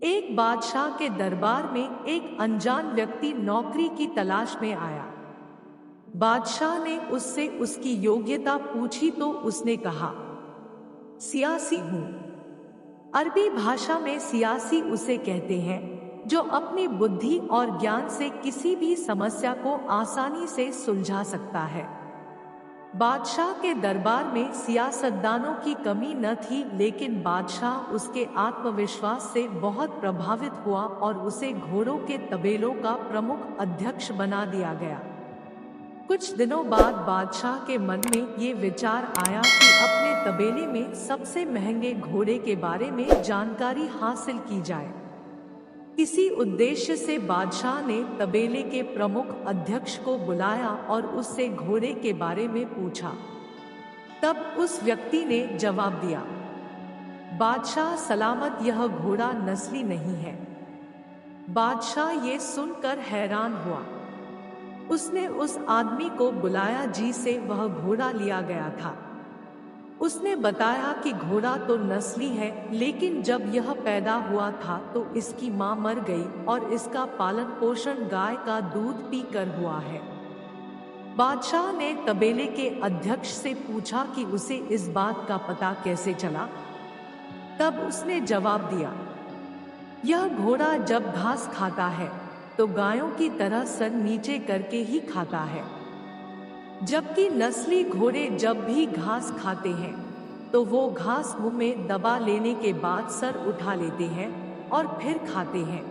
एक बादशाह के दरबार में एक अनजान व्यक्ति नौकरी की तलाश में आया। बादशाह ने उससे उसकी योग्यता पूछी तो उसने कहा, सियासी हूँ। अरबी भाषा में सियासी उसे कहते हैं जो अपनी बुद्धि और ज्ञान से किसी भी समस्या को आसानी से सुलझा सकता है। बादशाह के दरबार में सियासतदानों की कमी न थी, लेकिन बादशाह उसके आत्मविश्वास से बहुत प्रभावित हुआ और उसे घोड़ों के तबेलों का प्रमुख अध्यक्ष बना दिया गया। कुछ दिनों बाद बादशाह के मन में ये विचार आया कि अपने तबेले में सबसे महंगे घोड़े के बारे में जानकारी हासिल की जाए। इसी उद्देश्य से बादशाह ने तबेले के प्रमुख अध्यक्ष को बुलाया और उससे घोड़े के बारे में पूछा। तब उस व्यक्ति ने जवाब दिया, बादशाह सलामत, यह घोड़ा नस्ली नहीं है। बादशाह ये सुनकर हैरान हुआ। उसने उस आदमी को बुलाया जिसे वह घोड़ा लिया गया था। उसने बताया कि घोड़ा तो नस्ली है, लेकिन जब यह पैदा हुआ था तो इसकी मां मर गई और इसका पालन पोषण गाय का दूध पीकर हुआ है। बादशाह ने तबेले के अध्यक्ष से पूछा कि उसे इस बात का पता कैसे चला। तब उसने जवाब दिया, यह घोड़ा जब घास खाता है तो गायों की तरह सर नीचे करके ही खाता है, जबकि नस्ली घोड़े जब भी घास खाते हैं तो वो घास मुंह में दबा लेने के बाद सर उठा लेते हैं और फिर खाते हैं।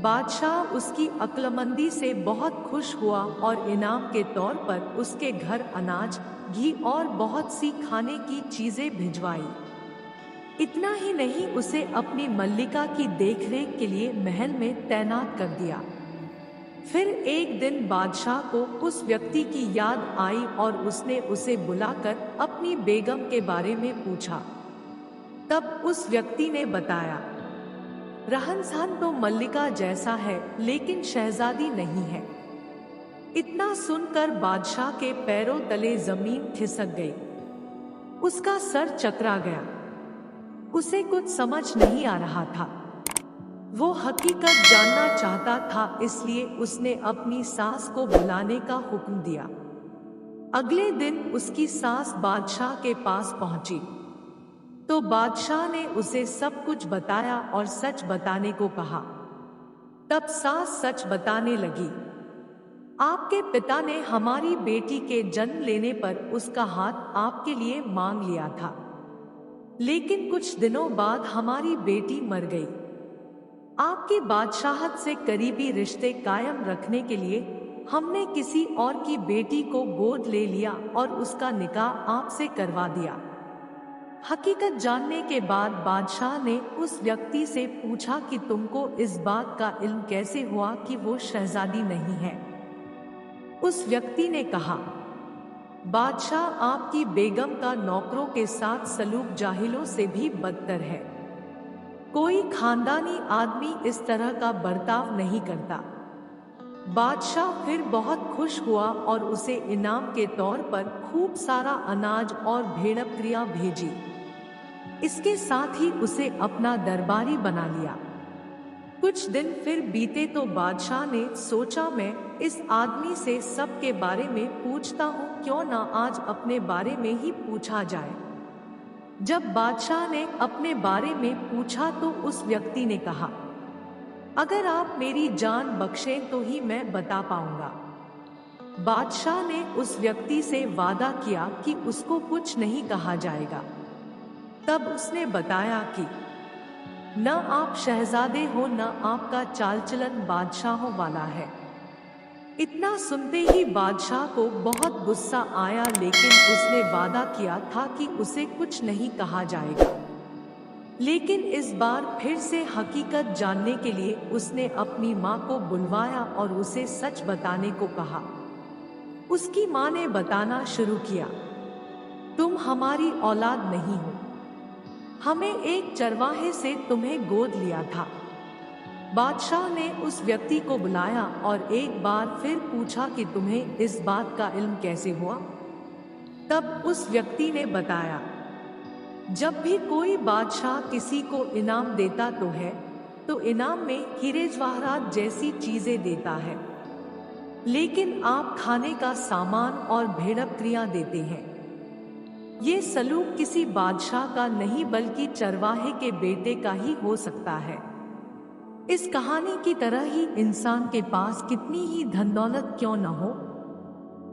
बादशाह उसकी अक्लमंदी से बहुत खुश हुआ और इनाम के तौर पर उसके घर अनाज, घी और बहुत सी खाने की चीजें भिजवाई। इतना ही नहीं, उसे अपनी मल्लिका की देखरेख के लिए महल में तैनात कर दिया। फिर एक दिन बादशाह को उस व्यक्ति की याद आई और उसने उसे बुलाकर अपनी बेगम के बारे में पूछा। तब उस व्यक्ति ने बताया, रहन-सहन तो मल्लिका जैसा है लेकिन शहजादी नहीं है। इतना सुनकर बादशाह के पैरों तले जमीन खिसक गई। उसका सर चकरा गया। उसे कुछ समझ नहीं आ रहा था। वो हकीकत जानना चाहता था, इसलिए उसने अपनी सास को बुलाने का हुक्म दिया। अगले दिन उसकी सास बादशाह के पास पहुंची तो बादशाह ने उसे सब कुछ बताया और सच बताने को कहा। तब सास सच बताने लगी, आपके पिता ने हमारी बेटी के जन्म लेने पर उसका हाथ आपके लिए मांग लिया था, लेकिन कुछ दिनों बाद हमारी बेटी मर गई। आपकी बादशाहत से करीबी रिश्ते कायम रखने के लिए हमने किसी और की बेटी को गोद ले लिया और उसका निकाह आपसे करवा दिया। हकीकत जानने के बाद बादशाह ने उस व्यक्ति से पूछा कि तुमको इस बात का इल्म कैसे हुआ कि वो शहजादी नहीं है। उस व्यक्ति ने कहा, बादशाह, आपकी बेगम का नौकरों के साथ सलूक जाहिलों से भी बदतर है। कोई खानदानी आदमी इस तरह का बर्ताव नहीं करता। बादशाह फिर बहुत खुश हुआ और उसे इनाम के तौर पर खूब सारा अनाज और भेड़बकरियां भेजी। इसके साथ ही उसे अपना दरबारी बना लिया। कुछ दिन फिर बीते तो बादशाह ने सोचा, मैं इस आदमी से सब के बारे में पूछता हूँ, क्यों ना आज अपने बारे में ही पूछा जाए। जब बादशाह ने अपने बारे में पूछा तो उस व्यक्ति ने कहा, अगर आप मेरी जान बख्शें तो ही मैं बता पाऊंगा। बादशाह ने उस व्यक्ति से वादा किया कि उसको कुछ नहीं कहा जाएगा। तब उसने बताया कि न आप शहजादे हो न आपका चाल चलन बादशाहों वाला है। इतना सुनते ही बादशाह को बहुत गुस्सा आया, लेकिन उसने वादा किया था कि उसे कुछ नहीं कहा जाएगा। लेकिन इस बार फिर से हकीकत जानने के लिए उसने अपनी माँ को बुलवाया और उसे सच बताने को कहा। उसकी माँ ने बताना शुरू किया, तुम हमारी औलाद नहीं हो। हमें एक चरवाहे से तुम्हें गोद लिया था। बादशाह ने उस व्यक्ति को बुलाया और एक बार फिर पूछा कि तुम्हें इस बात का इल्म कैसे हुआ। तब उस व्यक्ति ने बताया, जब भी कोई बादशाह किसी को इनाम देता तो इनाम में हीरे जवाहरात जैसी चीजें देता है, लेकिन आप खाने का सामान और भेड़बकरियां देते हैं। ये सलूक किसी बादशाह का नहीं बल्कि चरवाहे के बेटे का ही हो सकता है। इस कहानी की तरह ही इंसान के पास कितनी ही धन दौलत क्यों न हो,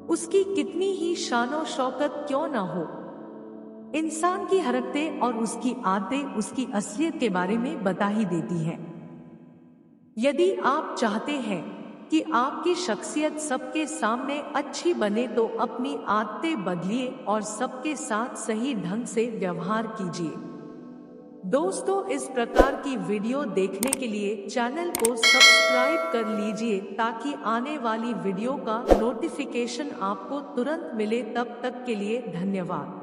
उसकी कितनी ही शानो शौकत क्यों न हो, इंसान की हरकतें और उसकी आदतें उसकी असलियत के बारे में बता ही देती हैं। यदि आप चाहते हैं कि आपकी शख्सियत सबके सामने अच्छी बने तो अपनी आदतें बदलिए और सबके साथ सही ढंग से व्यवहार कीजिए। दोस्तों, इस प्रकार की वीडियो देखने के लिए चैनल को सब्सक्राइब कर लीजिए ताकि आने वाली वीडियो का नोटिफिकेशन आपको तुरंत मिले। तब तक के लिए धन्यवाद।